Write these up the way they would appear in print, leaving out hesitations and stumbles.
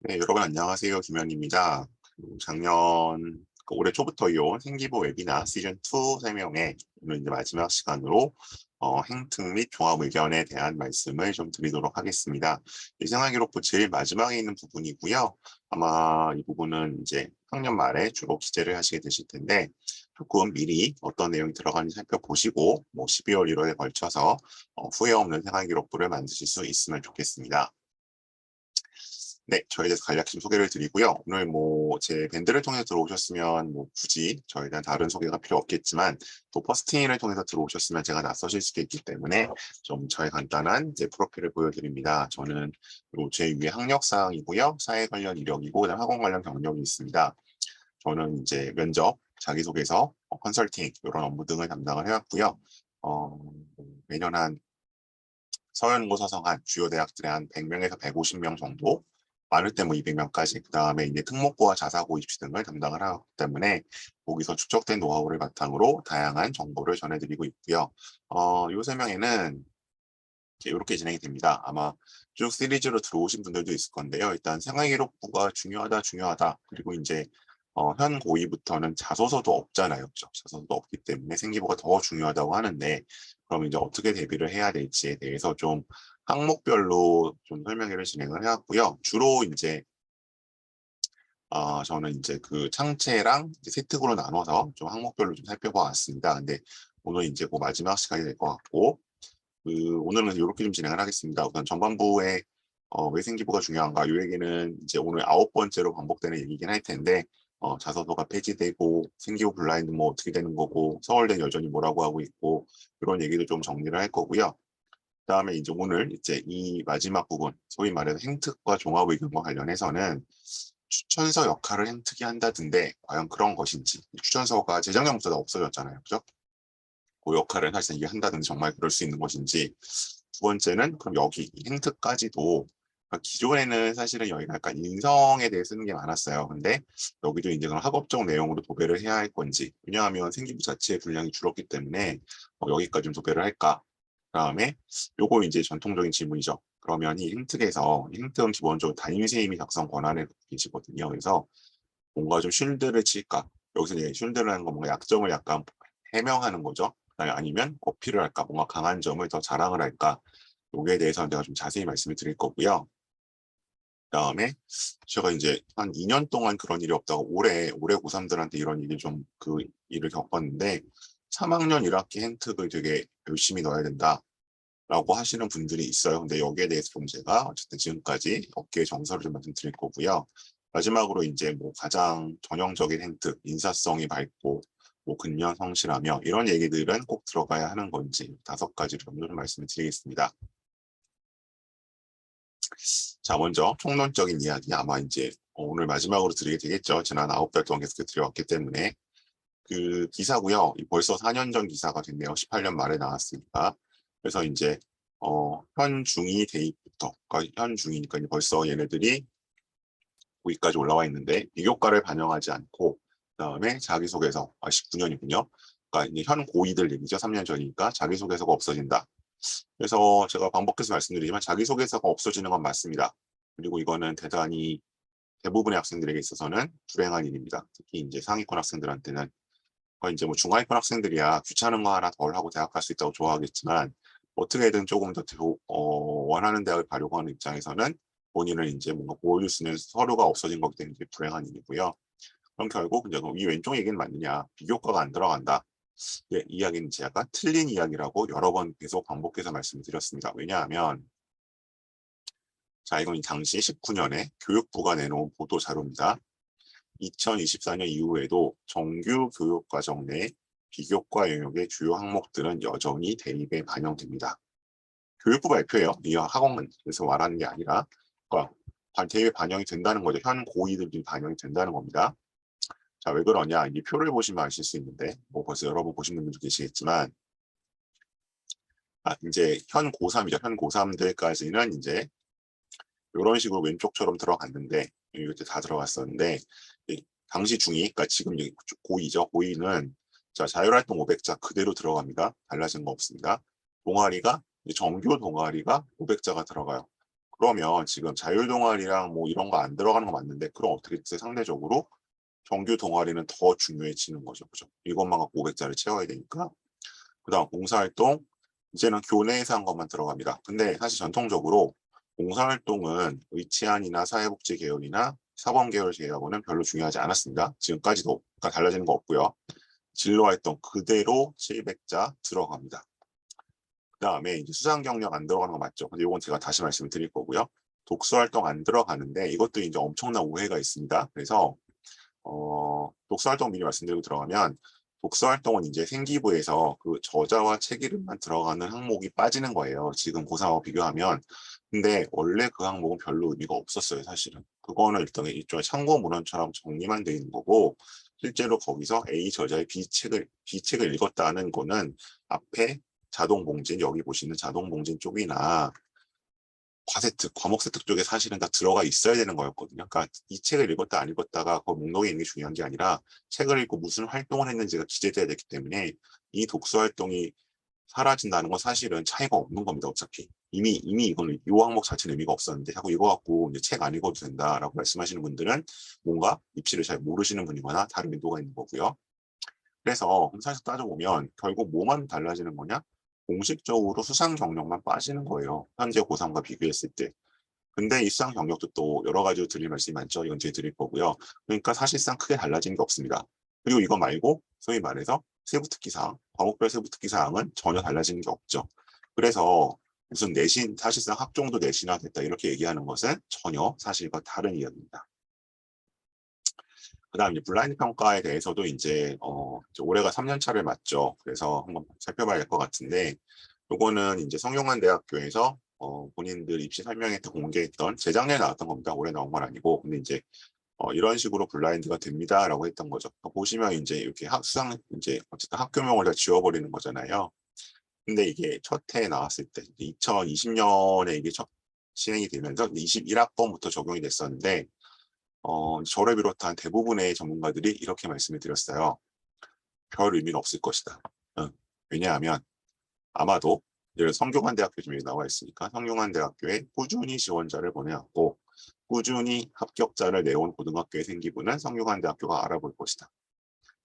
네, 여러분 안녕하세요. 김현입니다. 올해 초부터 이어온 생기부 웨비나 시즌2 설명회 오늘 이제 마지막 시간으로 행특 및 종합 의견에 대한 말씀을 좀 드리도록 하겠습니다. 이 생활기록부 제일 마지막에 있는 부분이고요. 아마 이 부분은 이제 학년 말에 주로 기재를 하시게 되실 텐데 조금 미리 어떤 내용이 들어가는지 살펴보시고 12월 1월에 걸쳐서 후회 없는 생활기록부를 만드실 수 있으면 좋겠습니다. 네, 저에 대해서 간략히 좀 소개를 드리고요. 오늘 제 밴드를 통해서 들어오셨으면 굳이 저에 대한 다른 소개가 필요 없겠지만 또 퍼스팅을 통해서 들어오셨으면 제가 낯서실 수도 있기 때문에 좀 저의 간단한 이제 프로필을 보여드립니다. 저는 제 위에 학력사항이고요. 사회 관련 이력이고 그다음 학원 관련 경력이 있습니다. 저는 이제 면접, 자기소개서, 컨설팅 이런 업무 등을 담당을 해왔고요. 매년 한 서연고 서성한 주요 대학들의 한 100명에서 150명 정도, 많을 때 200명까지, 그 다음에 이제 특목고와 자사고 입시 등을 담당을 하기 때문에 거기서 축적된 노하우를 바탕으로 다양한 정보를 전해드리고 있고요. 이 설명회는 이렇게 진행이 됩니다. 아마 쭉 시리즈로 들어오신 분들도 있을 건데요. 일단 생활기록부가 중요하다. 그리고 이제 현 고2부터는 자소서도 없잖아요. 그렇죠? 자소서도 없기 때문에 생기부가 더 중요하다고 하는데 그럼 이제 어떻게 대비를 해야 될지에 대해서 좀 항목별로 좀 설명회를 진행을 해왔고요. 주로 이제 저는 이제 그 창체랑 이제 세특으로 나눠서 좀 항목별로 좀 살펴봐 왔습니다. 근데 오늘 이제 그 마지막 시간이 될 것 같고 오늘은 이렇게 좀 진행을 하겠습니다. 우선 전반부에 왜 생기부가 중요한가? 이 얘기는 이제 오늘 9번째로 반복되는 얘기긴 할 텐데 자소서가 폐지되고 생기부 블라인드 어떻게 되는 거고 서울대 여전히 뭐라고 하고 있고 이런 얘기도 좀 정리를 할 거고요. 그다음에 이제 오늘 이제 이 마지막 부분 소위 말해서 행특과 종합 의견과 관련해서는 추천서 역할을 행특이 한다던데 과연 그런 것인지 추천서가 재작년부터 없어졌잖아요. 그죠? 그 역할을 사실 이게 한다든지 정말 그럴 수 있는 것인지 두 번째는 그럼 여기 행특까지도 기존에는 사실은 여기가 약간 인성에 대해 쓰는 게 많았어요. 근데 여기도 이제 그런 학업적 내용으로 도배를 해야 할 건지 왜냐하면 생기부 자체의 분량이 줄었기 때문에 여기까지 좀 도배를 할까? 그다음에 요거 이제 전통적인 질문이죠. 그러면 이 행특에서 행특은 기본적으로 담임선생님이 작성 권한을 갖고 계시거든요. 그래서 뭔가 좀 쉴드를 칠까? 여기서 이제 쉴드라는 건 뭔가 약점을 약간 해명하는 거죠. 아니면 어필을 할까? 뭔가 강한 점을 더 자랑을 할까? 여기에 대해서는 내가 좀 자세히 말씀을 드릴 거고요. 그다음에 제가 이제 한 2년 동안 그런 일이 없다고 올해 고3들한테 이런 일이 좀 그 일을 겪었는데 3학년 1학기 행특을 되게 열심히 넣어야 된다라고 하시는 분들이 있어요. 근데 여기에 대해서 좀 제가 어쨌든 지금까지 업계의 정설을 좀 말씀드릴 거고요. 마지막으로 이제 가장 전형적인 행특, 인사성이 밝고 근면 성실하며 이런 얘기들은 꼭 들어가야 하는 건지 5가지를 정도 좀 말씀을 드리겠습니다. 자, 먼저 총론적인 이야기 아마 이제 오늘 마지막으로 드리게 되겠죠. 지난 9달 동안 계속 드려왔기 때문에 그 기사고요. 벌써 4년 전 기사가 됐네요. 18년 말에 나왔으니까. 그래서 이제 현 중2 대입부터 그러니까 현 중2니까 벌써 얘네들이 고기까지 올라와 있는데 비교과를 반영하지 않고 그다음에 자기소개서 19년이군요. 그러니까 이제 현 고2들 얘기죠. 3년 전이니까 자기소개서가 없어진다. 그래서 제가 반복해서 말씀드리지만 자기소개서가 없어지는 건 맞습니다. 그리고 이거는 대단히 대부분의 학생들에게 있어서는 불행한 일입니다. 특히 이제 상위권 학생들한테는 이제 중하위권 학생들이야 귀찮은 거 하나 덜 하고 대학 갈 수 있다고 좋아하겠지만 어떻게든 조금 더 원하는 대학을 가려고 하는 입장에서는 본인을 이제 뭔가 보여줄 수 있는 서류가 없어진 거기 때문에 불행한 일이고요. 그럼 결국 이제 이 왼쪽 얘기는 맞느냐? 비교과가 안 들어간다. 네, 이 이야기는 제가 틀린 이야기라고 여러 번 계속 반복해서 말씀드렸습니다. 왜냐하면 자 이건 당시 19년에 교육부가 내놓은 보도 자료입니다. 2024년 이후에도 정규 교육과정 내 비교과 영역의 주요 항목들은 여전히 대입에 반영됩니다. 교육부 발표예요. 이 학원에서 말하는 게 아니라 그러니까 대입에 반영이 된다는 거죠. 현 고2들이 반영이 된다는 겁니다. 자, 왜 그러냐? 이 표를 보시면 아실 수 있는데 벌써 여러분 보신 분들도 계시겠지만 이제 현 고3이죠. 현 고3들까지는 이제 이런 식으로 왼쪽처럼 들어갔는데 이렇게 다 들어갔었는데 당시 중2, 그러니까 지금 고2죠. 고2는 자 자율활동 500자 그대로 들어갑니다. 달라진 거 없습니다. 동아리가 정규 동아리가 500자가 들어가요. 그러면 지금 자율 동아리랑 뭐 이런 거 안 들어가는 거 맞는데 그럼 어떻게 됐어요? 상대적으로 정규 동아리는 더 중요해지는 거죠. 그죠? 이것만 갖고 500자를 채워야 되니까. 그다음 봉사활동 이제는 교내에서 한 것만 들어갑니다. 근데 사실 전통적으로 봉사활동은 의치안이나 사회복지 계열이나 사범 계열 제외하고는 별로 중요하지 않았습니다. 지금까지도 그러니까 달라지는 거 없고요. 진로활동 그대로 700자 들어갑니다. 그다음에 이제 수상 경력 안 들어가는 거 맞죠? 근데 이건 제가 다시 말씀을 드릴 거고요. 독서활동 안 들어가는데 이것도 이제 엄청난 오해가 있습니다. 그래서 독서활동 미리 말씀드리고 들어가면 독서활동은 이제 생기부에서 그 저자와 책 이름만 들어가는 항목이 빠지는 거예요. 지금 고3하고 비교하면. 근데 원래 그 항목은 별로 의미가 없었어요, 사실은. 그거는 일종의 참고 문헌처럼 정리만 돼 있는 거고 실제로 거기서 A 저자의 B책을 읽었다는 거는 앞에 자동봉진, 여기 보시는 자동봉진 쪽이나 과세특, 과목세특 쪽에 사실은 다 들어가 있어야 되는 거였거든요. 그러니까 이 책을 읽었다 안 읽었다가 그 목록에 있는 게 중요한 게 아니라 책을 읽고 무슨 활동을 했는지가 기재돼야 되기 때문에 이 독서 활동이 사라진다는 건 사실은 차이가 없는 겁니다. 어차피 이미 이거는 이 항목 자체는 의미가 없었는데 자꾸 이거 갖고 이제 책 안 읽어도 된다라고 말씀하시는 분들은 뭔가 입시를 잘 모르시는 분이거나 다른 의도가 있는 거고요. 그래서 사실 따져보면 결국 뭐만 달라지는 거냐? 공식적으로 수상 경력만 빠지는 거예요. 현재 고3과 비교했을 때. 근데 이 수상 경력도 또 여러 가지로 드릴 말씀이 많죠. 이건 제가 드릴 거고요. 그러니까 사실상 크게 달라지는 게 없습니다. 그리고 이거 말고 소위 말해서 세부특기사항, 과목별 세부특기사항은 전혀 달라지는 게 없죠. 그래서 무슨 내신, 사실상 학종도 내신화됐다 이렇게 얘기하는 것은 전혀 사실과 다른 이야기입니다. 그다음 이제 블라인드 평가에 대해서도 이제 올해가 3년 차를 맞죠. 그래서 한번 살펴봐야 될 것 같은데 요거는 이제 성균관대학교에서 본인들 입시 설명회 때 공개했던 재작년에 나왔던 겁니다. 올해 나온 건 아니고 근데 이제 이런 식으로 블라인드가 됩니다라고 했던 거죠. 보시면 이제 이렇게 수상 이제 어쨌든 학교명을 다 지워버리는 거잖아요. 근데 이게 첫 해에 나왔을 때 2020년에 이게 첫 시행이 되면서 21학번부터 적용이 됐었는데 저를 비롯한 대부분의 전문가들이 이렇게 말씀을 드렸어요. 별 의미는 없을 것이다. 왜냐하면 아마도 성균관대학교 지금 여기 나와 있으니까 성균관대학교에 꾸준히 지원자를 보내왔고 꾸준히 합격자를 내온 고등학교의 생기부는 성균관대학교가 알아볼 것이다.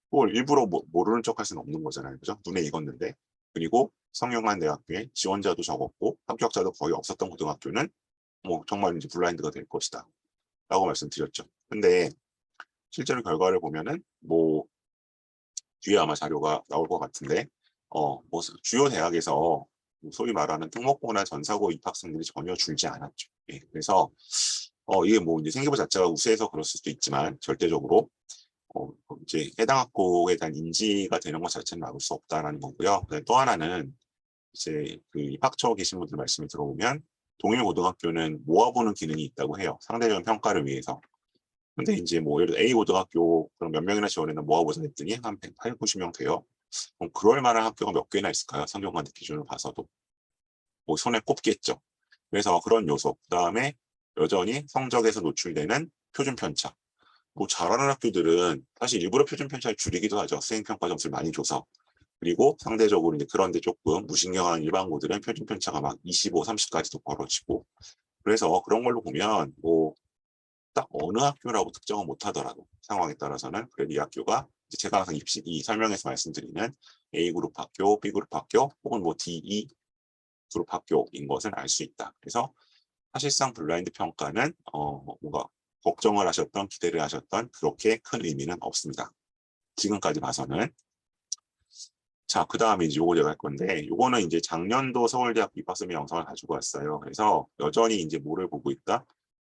그걸 일부러 모르는 척 할 수는 없는 거잖아요. 그죠? 눈에 익었는데. 그리고 성균관대학교에 지원자도 적었고 합격자도 거의 없었던 고등학교는 뭐 정말 이제 블라인드가 될 것이다. 라고 말씀드렸죠. 근데 실제로 결과를 보면은 뭐 뒤에 아마 자료가 나올 것 같은데 뭐 주요 대학에서 소위 말하는 특목고나 전사고 입학생들이 전혀 줄지 않았죠. 예, 그래서 이게 뭐 이제 생기부 자체가 우수해서 그럴 수도 있지만 절대적으로 이제 해당 학교에 대한 인지가 되는 것 자체는 막을 수 없다라는 거고요. 또 하나는 이제 그 입학처 계신 분들 말씀을 들어보면 동일 고등학교는 모아보는 기능이 있다고 해요. 상대적인 평가를 위해서. 근데 이제 뭐 예를 들어 A 고등학교 그럼 몇 명이나 지원했나 모아보자 했더니 한 108, 90명 돼요. 그럼 그럴 만한 학교가 몇 개나 있을까요? 성균관대 기준으로 봐서도. 뭐 손에 꼽겠죠. 그래서 그런 요소. 그다음에 여전히 성적에서 노출되는 표준 편차. 뭐 잘하는 학교들은 사실 일부러 표준 편차를 줄이기도 하죠. 수행평가 점수를 많이 줘서. 그리고 상대적으로 이제 그런데 조금 무신경한 일반고들은 표준 편차가 막 25, 30까지도 벌어지고. 그래서 그런 걸로 보면 뭐 딱 어느 학교라고 특정은 못하더라도 상황에 따라서는 그래도 이 학교가 제가 항상 이 설명에서 말씀드리는 A그룹 학교, B그룹 학교 혹은 뭐 D, E 그룹 학교인 것을 알 수 있다. 그래서 사실상 블라인드 평가는 뭔가 걱정을 하셨던 기대를 하셨던 그렇게 큰 의미는 없습니다. 지금까지 봐서는. 자, 그 다음에 이제 요거 제가 할 건데 요거는 이제 작년도 서울대학 입학설명 영상을 가지고 왔어요. 그래서 여전히 이제 뭐를 보고 있다?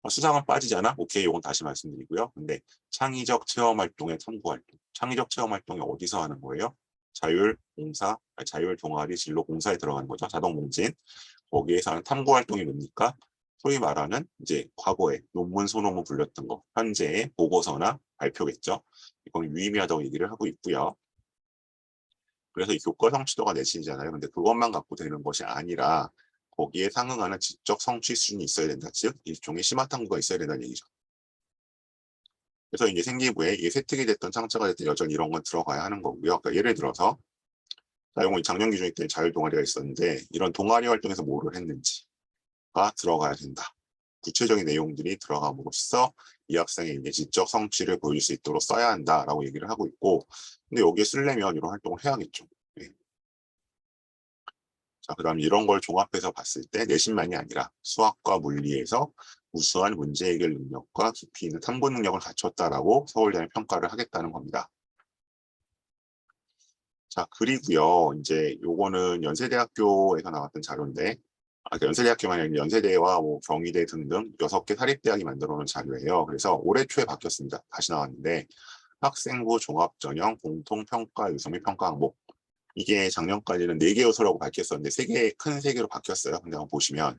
수상은 빠지잖아? 오케이, 요건 다시 말씀드리고요. 근데 창의적 체험활동의 탐구활동. 창의적 체험활동이 어디서 하는 거예요? 자율 동아리 진로 공사에 들어가는 거죠. 자동봉진. 거기에서 하는 탐구활동이 뭡니까? 소위 말하는 이제 과거에 논문, 소논문 불렸던 거, 현재의 보고서나 발표겠죠. 이건 유의미하다고 얘기를 하고 있고요. 그래서 이 교과 성취도가 내신이잖아요. 근데 그것만 갖고 되는 것이 아니라 거기에 상응하는 지적 성취 수준이 있어야 된다. 즉 일종의 심화 탐구가 있어야 된다는 얘기죠. 그래서 이제 생기부에 이게 세특이 됐던 창차가 됐든 여전히 이런 건 들어가야 하는 거고요. 그러니까 예를 들어서 이건 작년 기준일 때 자율 동아리가 있었는데 이런 동아리 활동에서 뭐를 했는지가 들어가야 된다. 구체적인 내용들이 들어감으로써 이 학생의 이제 지적 성취를 보여줄 수 있도록 써야 한다라고 얘기를 하고 있고, 근데 여기에 쓰려면 이런 활동을 해야겠죠. 네. 자, 그다음 이런 걸 종합해서 봤을 때 내신만이 아니라 수학과 물리에서 우수한 문제 해결 능력과 깊이 있는 탐구 능력을 갖췄다라고 서울대는 평가를 하겠다는 겁니다. 자, 그리고요, 이제 요거는 연세대학교에서 나왔던 자료인데, 그러니까 연세대학교만 아니라 연세대와 뭐 경희대 등등 6개 사립대학이 만들어 놓은 자료예요. 그래서 올해 초에 바뀌었습니다. 다시 나왔는데, 학생부 종합전형 공통평가 요소 및 평가 항목. 이게 작년까지는 4개 요소라고 밝혔었는데, 큰 3개로 바뀌었어요. 근데 한번 보시면,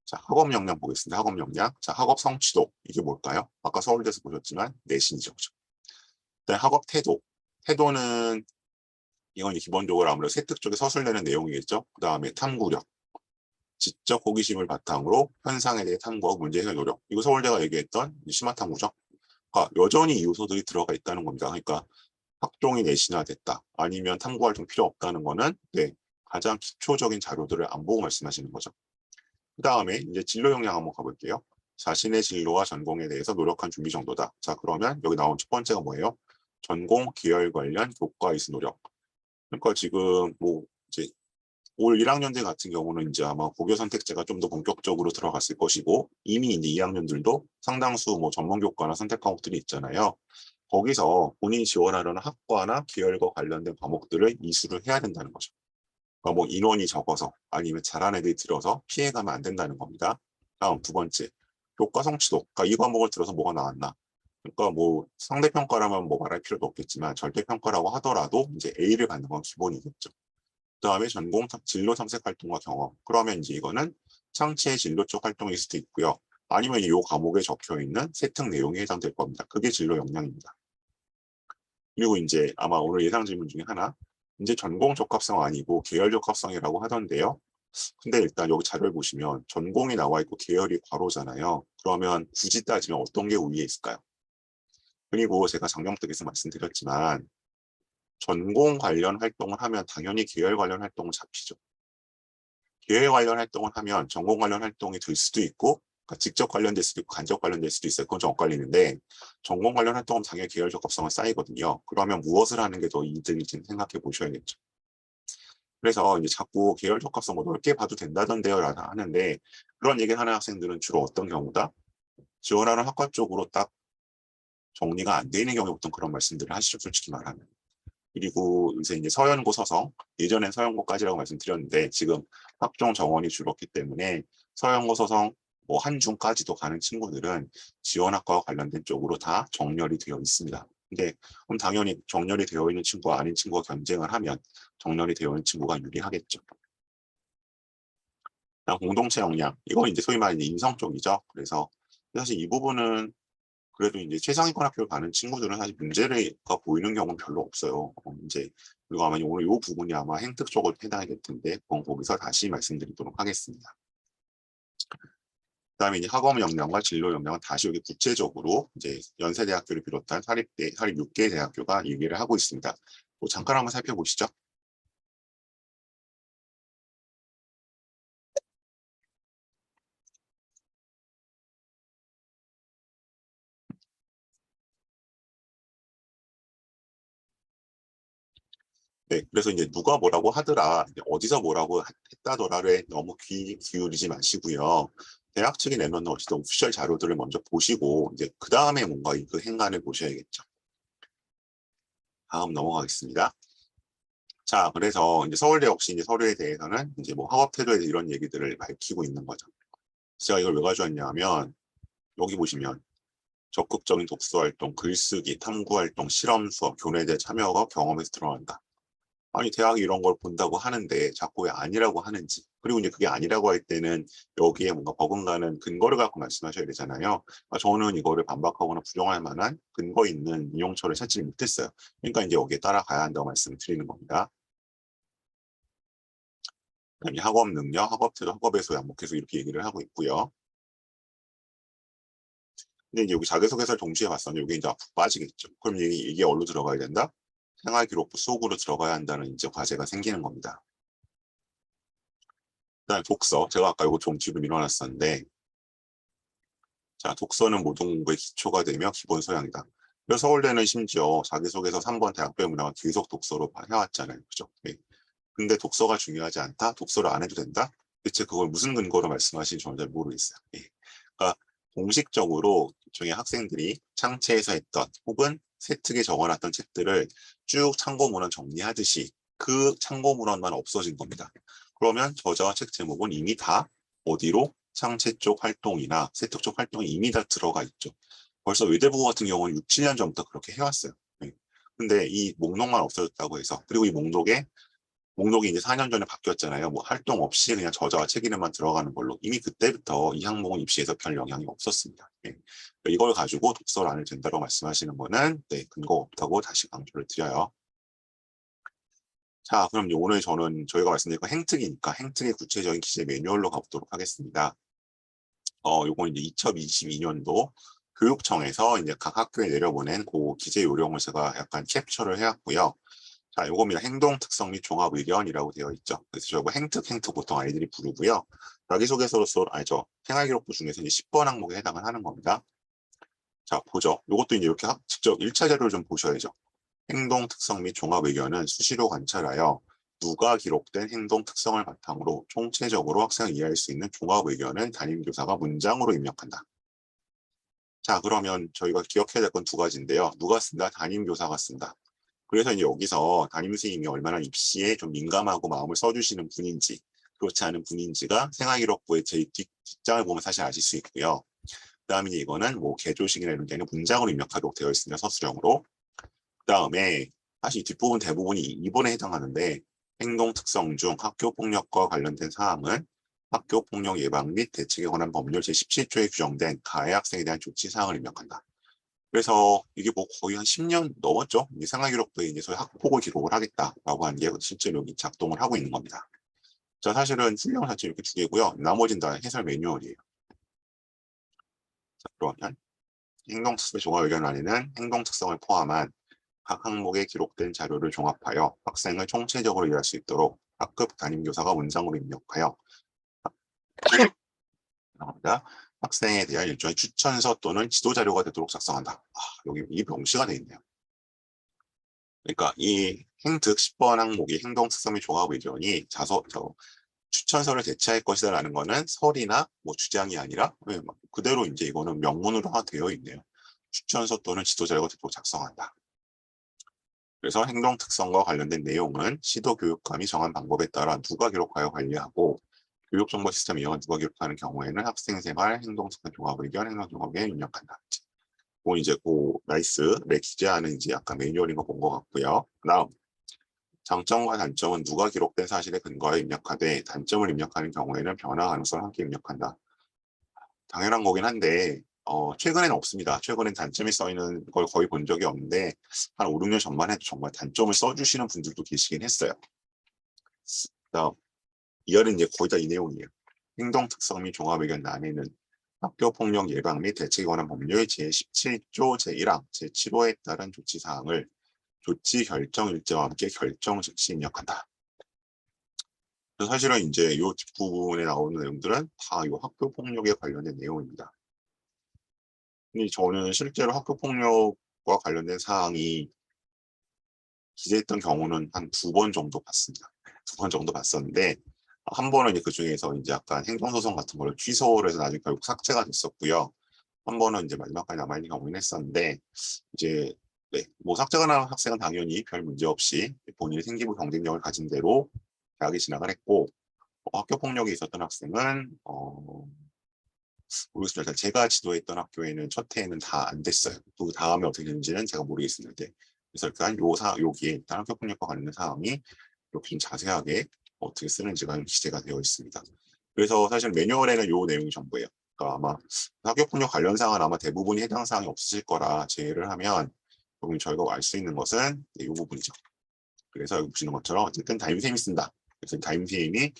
자, 학업 역량 보겠습니다. 학업 역량. 자, 학업 성취도. 이게 뭘까요? 아까 서울대에서 보셨지만, 내신이죠. 그죠? 그다음에 학업 태도. 태도는 이건 기본적으로 아무래도 세특 쪽에 서술내는 내용이겠죠. 그 다음에 탐구력, 지적 호기심을 바탕으로 현상에 대해 탐구하고 문제 해결 노력. 이거 서울대가 얘기했던 심화 탐구죠. 그러니까 여전히 이 요소들이 들어가 있다는 겁니다. 그러니까 학종이 내신화됐다, 아니면 탐구 활동 필요 없다는 거는 네, 가장 기초적인 자료들을 안 보고 말씀하시는 거죠. 그 다음에 이제 진로 역량 한번 가볼게요. 자신의 진로와 전공에 대해서 노력한 준비 정도다. 자, 그러면 여기 나온 첫 번째가 뭐예요? 전공, 계열 관련 교과 이수 노력. 그러니까 지금 뭐 이제 올 1학년들 같은 경우는 이제 아마 고교 선택제가 좀 더 본격적으로 들어갔을 것이고, 이미 이제 2학년들도 상당수 뭐 전문 교과나 선택 과목들이 있잖아요. 거기서 본인이 지원하려는 학과나 계열과 관련된 과목들을 이수를 해야 된다는 거죠. 그러니까 뭐 인원이 적어서 아니면 잘하는 애들이 들어서 피해가면 안 된다는 겁니다. 다음 두 번째, 교과 성취도. 그러니까 이 과목을 들어서 뭐가 나왔나. 그러니까 뭐 상대평가라면 뭐 말할 필요도 없겠지만 절대평가라고 하더라도 이제 A를 받는 건 기본이겠죠. 그다음에 전공 진로 탐색 활동과 경험. 그러면 이제 이거는 창체의 진로 쪽 활동일 수도 있고요. 아니면 이 과목에 적혀 있는 세특 내용에 해당될 겁니다. 그게 진로 역량입니다. 그리고 이제 아마 오늘 예상 질문 중에 하나, 이제 전공 적합성 아니고 계열 적합성이라고 하던데요. 근데 일단 여기 자료를 보시면 전공이 나와 있고 계열이 괄호잖아요. 그러면 굳이 따지면 어떤 게 우위에 있을까요? 그리고 제가 작년부터 말씀드렸지만 전공 관련 활동을 하면 당연히 계열 관련 활동은 잡히죠. 계열 관련 활동을 하면 전공 관련 활동이 될 수도 있고, 그러니까 직접 관련될 수도 있고 간접 관련될 수도 있어요. 그건 좀 엇갈리는데, 전공 관련 활동은 당연히 계열 적합성은 쌓이거든요. 그러면 무엇을 하는 게 더 이득일지 생각해 보셔야겠죠. 그래서 이제 자꾸 계열 적합성 뭐 넓게 봐도 된다던데요 라고 하는데, 그런 얘기를 하는 학생들은 주로 어떤 경우다? 지원하는 학과 쪽으로 딱 정리가 안 되는 경우에 보통 그런 말씀들을 하시죠, 솔직히 말하면. 그리고 요새 이제 서연고 서성, 예전엔 서연고까지라고 말씀드렸는데 지금 학종 정원이 줄었기 때문에 서연고 서성 뭐 한중까지도 가는 친구들은 지원학과와 관련된 쪽으로 다 정렬이 되어 있습니다. 근데 그럼 당연히 정렬이 되어 있는 친구와 아닌 친구가 경쟁을 하면 정렬이 되어 있는 친구가 유리하겠죠. 공동체 역량, 이건 이제 소위 말하는 인성 쪽이죠. 그래서 사실 이 부분은 그래도 이제 최상위권 학교를 가는 친구들은 사실 문제가 보이는 경우는 별로 없어요. 이제 그리고 아마 오늘 이 부분이 아마 행특 쪽으로 해당이 될 텐데 그건 거기서 다시 말씀드리도록 하겠습니다. 그다음에 이제 학업 역량과 진로 역량은 다시 여기 구체적으로 이제 연세대학교를 비롯한 사립 6개 대학교가 얘기를 하고 있습니다. 뭐 잠깐 한번 살펴보시죠. 네, 그래서 이제 누가 뭐라고 하더라, 어디서 뭐라고 했다더라를 너무 귀 기울이지 마시고요. 대학 측이 내놓는 어쨌든 오피셜 자료들을 먼저 보시고 이제 그 다음에 뭔가 그 행간을 보셔야겠죠. 다음 넘어가겠습니다. 자, 그래서 이제 서울대 역시 이제 서류에 대해서는 이제 뭐 학업 태도에 대해 이런 얘기들을 밝히고 있는 거죠. 제가 이걸 왜 가져왔냐면 여기 보시면 적극적인 독서 활동, 글쓰기, 탐구 활동, 실험 수업, 교내대 참여가 경험에서 드러난다. 아니 대학이 이런 걸 본다고 하는데 자꾸 왜 아니라고 하는지, 그리고 이제 그게 아니라고 할 때는 여기에 뭔가 버금가는 근거를 갖고 말씀하셔야 되잖아요. 저는 이거를 반박하거나 부정할 만한 근거 있는 인용처를 찾지 못했어요. 그러니까 이제 여기에 따라가야 한다고 말씀을 드리는 겁니다. 그다음에 학업 능력, 학업 태도, 학업의 소양 뭐 계속 이렇게 얘기를 하고 있고요. 근데 이제 여기 자기소개서를 동시에 봤었는데 여기 이제 앞으로 빠지겠죠. 그럼 이게 어디로 들어가야 된다? 생활기록부 속으로 들어가야 한다는 이제 과제가 생기는 겁니다. 그다음에 독서, 제가 아까 이거 좀 뒤로 밀어놨었는데 자, 독서는 모든 공부의 기초가 되며 기본 소양이다. 그래서 서울대는 심지어 자기소개서 3번 대학별 문항을 계속 독서로 해왔잖아요. 그죠? 네. 근데 독서가 중요하지 않다? 독서를 안 해도 된다? 대체 그걸 무슨 근거로 말씀하시는지 저는 잘 모르겠어요. 예. 그러니까 공식적으로 일종의 학생들이 창체에서 했던 혹은 세특에 적어놨던 책들을 쭉 참고문헌 정리하듯이 그 참고문헌만 없어진 겁니다. 그러면 저자와 책 제목은 이미 다 어디로? 창체 쪽 활동이나 세특 쪽 활동이 이미 다 들어가 있죠. 벌써 외대부고 같은 경우는 6, 7년 전부터 그렇게 해왔어요. 예. 근데 이 목록만 없어졌다고 해서, 그리고 이 목록이 이제 4년 전에 바뀌었잖아요. 뭐 활동 없이 그냥 저자와 책 이름만 들어가는 걸로 이미 그때부터 이 항목은 입시에서 별 영향이 없었습니다. 예. 이걸 가지고 독서를 안 해도 된다고 말씀하시는 거는 네, 근거 없다고 다시 강조를 드려요. 자, 그럼 오늘 저희가 말씀드린 거 행특이니까 행특의 구체적인 기재 매뉴얼로 가보도록 하겠습니다. 요건 이제 2022년도 교육청에서 이제 각 학교에 내려보낸 그 기재 요령을 제가 약간 캡처를 해왔고요. 자, 요겁니다. 행동 특성 및 종합 의견이라고 되어 있죠. 그래서 저거 행특 보통 아이들이 부르고요. 자기소개서로서 아니죠. 생활기록부 중에서 이제 10번 항목에 해당을 하는 겁니다. 자, 보죠. 요것도 이제 이렇게 직접 1차 자료를 좀 보셔야죠. 행동 특성 및 종합 의견은 수시로 관찰하여 누가 기록된 행동 특성을 바탕으로 총체적으로 학생을 이해할 수 있는 종합 의견은 담임교사가 문장으로 입력한다. 자, 그러면 저희가 기억해야 될 건 두 가지인데요. 누가 쓴다? 담임교사가 쓴다. 그래서 이제 여기서 담임 선생님이 얼마나 입시에 좀 민감하고 마음을 써주시는 분인지, 그렇지 않은 분인지가 생활기록부의 제 뒷장을 보면 사실 아실 수 있고요. 그 다음에 이거는 뭐 개조식이나 이런 게 아니라 문장으로 입력하도록 되어 있습니다. 서술형으로. 그 다음에 사실 뒷부분 대부분이 2번에 해당하는데 행동 특성 중 학교폭력과 관련된 사항은 학교폭력 예방 및 대책에 관한 법률 제17조에 규정된 가해 학생에 대한 조치 사항을 입력한다. 그래서 이게 뭐 거의 한 10년 넘었죠. 이제 생활기록부에 이제 소위 학폭을 기록을 하겠다라고 한 게 실제로 여기 작동을 하고 있는 겁니다. 자, 사실은 훈령 자체 이렇게 두 개고요. 나머지는 다 해설 매뉴얼이에요. 자, 그러면 행동특성 종합 의견안에는 행동 특성을 포함한 각 항목에 기록된 자료를 종합하여 학생을 총체적으로 이해할 수 있도록 학급 담임교사가 문장으로 입력하여 학생에 대한 일종의 추천서 또는 지도자료가 되도록 작성한다. 여기 이 명시가 되어 있네요. 그러니까 이 행특 10번 항목이 행동 특성 및 종합 의견이 추천서를 제시할 것이다라는 거는 설이나 뭐 주장이 아니라 그대로 이제 이거는 명문으로 되어 있네요. 추천서 또는 지도자료가 되도록 작성한다. 그래서 행동 특성과 관련된 내용은 시도교육감이 정한 방법에 따라 누가 기록하여 관리하고 교육정보 시스템 이용한 누가 기록하는 경우에는 학생생활, 행동특성 종합 의견, 행동종합에 입력한다. 그건 이제 나이스 기재하는 이제 약간 매뉴얼인 거 본 것 같고요. 다음 장점과 단점은 누가 기록된 사실에 근거해 입력하되 단점을 입력하는 경우에는 변화 가능성을 함께 입력한다. 당연한 거긴 한데 최근에는 없습니다. 최근엔 단점이 써 있는 걸 거의 본 적이 없는데 한 5, 6년 전만 해도 정말 단점을 써주시는 분들도 계시긴 했어요. 다음 2열은 이제 거의 다 이 내용이에요. 행동 특성 및 종합 의견 안에는 학교 폭력 예방 및 대책에 관한 법률 제17조 제1항 제7호에 따른 조치 사항을 조치 결정 일자와 함께 결정 즉시 입력한다. 사실은 이제 이 뒷부분에 나오는 내용들은 다 이 학교 폭력에 관련된 내용입니다. 근데 저는 실제로 학교 폭력과 관련된 사항이 기재했던 경우는 한 2번 정도 봤습니다. 2번 정도 봤었는데 한 번은 이제 그 중에서 이제 약간 행정소송 같은 걸 취소를 해서 나중에 결국 삭제가 됐었고요. 한 번은 이제 마지막까지 남아있는 경우는 했었는데 이제 네, 뭐 삭제가 난 학생은 당연히 별 문제 없이 본인의 생기부 경쟁력을 가진 대로 대학에 진학을 했고 학교 폭력이 있었던 학생은 모르겠습니다. 제가 지도했던 학교에는 첫 해에는 다 안 됐어요. 또 다음에 어떻게 되는지는 제가 모르겠는데 그래서 일단 여기에 일단 학교 폭력과 관련된 사항이 이렇게 좀 자세하게 어떻게 쓰는지가 기재가 되어 있습니다. 그래서 사실 매뉴얼에는 요 내용이 전부예요. 그러니까 아마 학교 폭력 관련 사항은 아마 대부분이 해당 사항이 없으실 거라 제외를 하면 여기 저희가 알 수 있는 것은 이 부분이죠. 그래서 여기 보시는 것처럼 어쨌든 담임쌤이 쓴다. 그래서 담임쌤이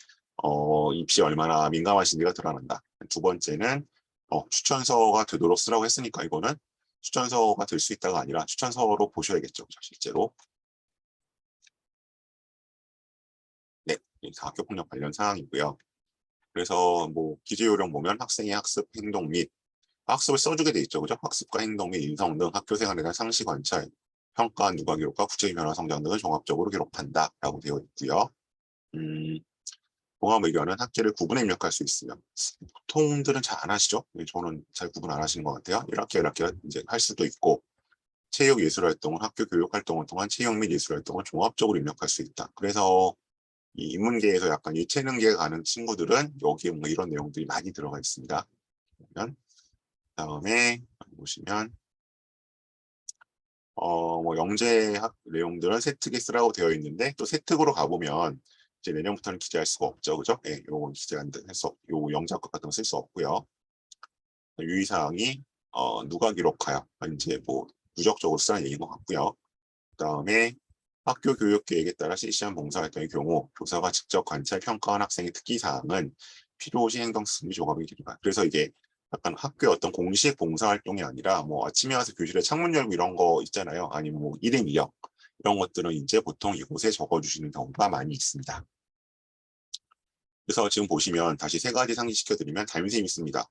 입시에 얼마나 민감하신지가 드러난다. 두 번째는 추천서가 되도록 쓰라고 했으니까 이거는 추천서가 될 수 있다가 아니라 추천서로 보셔야겠죠. 실제로. 네, 학교폭력 관련 사항이고요. 그래서 뭐 기재 요령 보면 학생의 학습 행동 및 학습을 써주게 돼 있죠. 그죠? 학습과 행동 및 인성 등 학교 생활에 대한 상시 관찰, 평가, 누가 기록과 구체적인 변화 성장 등을 종합적으로 기록한다. 라고 되어 있고요. 종합 의견은 학기를 구분해 입력할 수 있으며 보통들은 잘 안 하시죠? 저는 잘 구분 안 하시는 것 같아요. 이렇게 이제 할 수도 있고 체육 예술 활동은 학교 교육 활동을 통한 체육 및 예술 활동을 종합적으로 입력할 수 있다. 그래서 이 인문계에서 약간 예체능계에 가는 친구들은 여기에 뭔가 이런 내용들이 많이 들어가 있습니다. 그러면 다음에 보시면 뭐 영재학 내용들은 세특에 쓰라고 되어 있는데 또 세특으로 가보면 이제 내년부터는 기재할 수가 없죠, 그죠? 예, 요건 기재 할수 없, 요 영작과 같은 거 쓸 수 없고요. 유의사항이 누가 기록하여 이제 뭐 누적적으로 쓰라는 얘기인 것 같고요. 그다음에 학교 교육 계획에 따라 실시한 봉사활동의 경우 교사가 직접 관찰 평가한 학생의 특기사항은 필요시 행동 승리 조각을 기록한다. 그래서 이게 약간 학교의 어떤 공식 봉사활동이 아니라 뭐 아침에 와서 교실에 창문 열고 이런 거 있잖아요. 아니면 뭐 일임 이력 이런 것들은 이제 보통 이곳에 적어주시는 경우가 많이 있습니다. 그래서 지금 보시면 다시 세 가지 상기시켜드리면 담임선생님이 있습니다.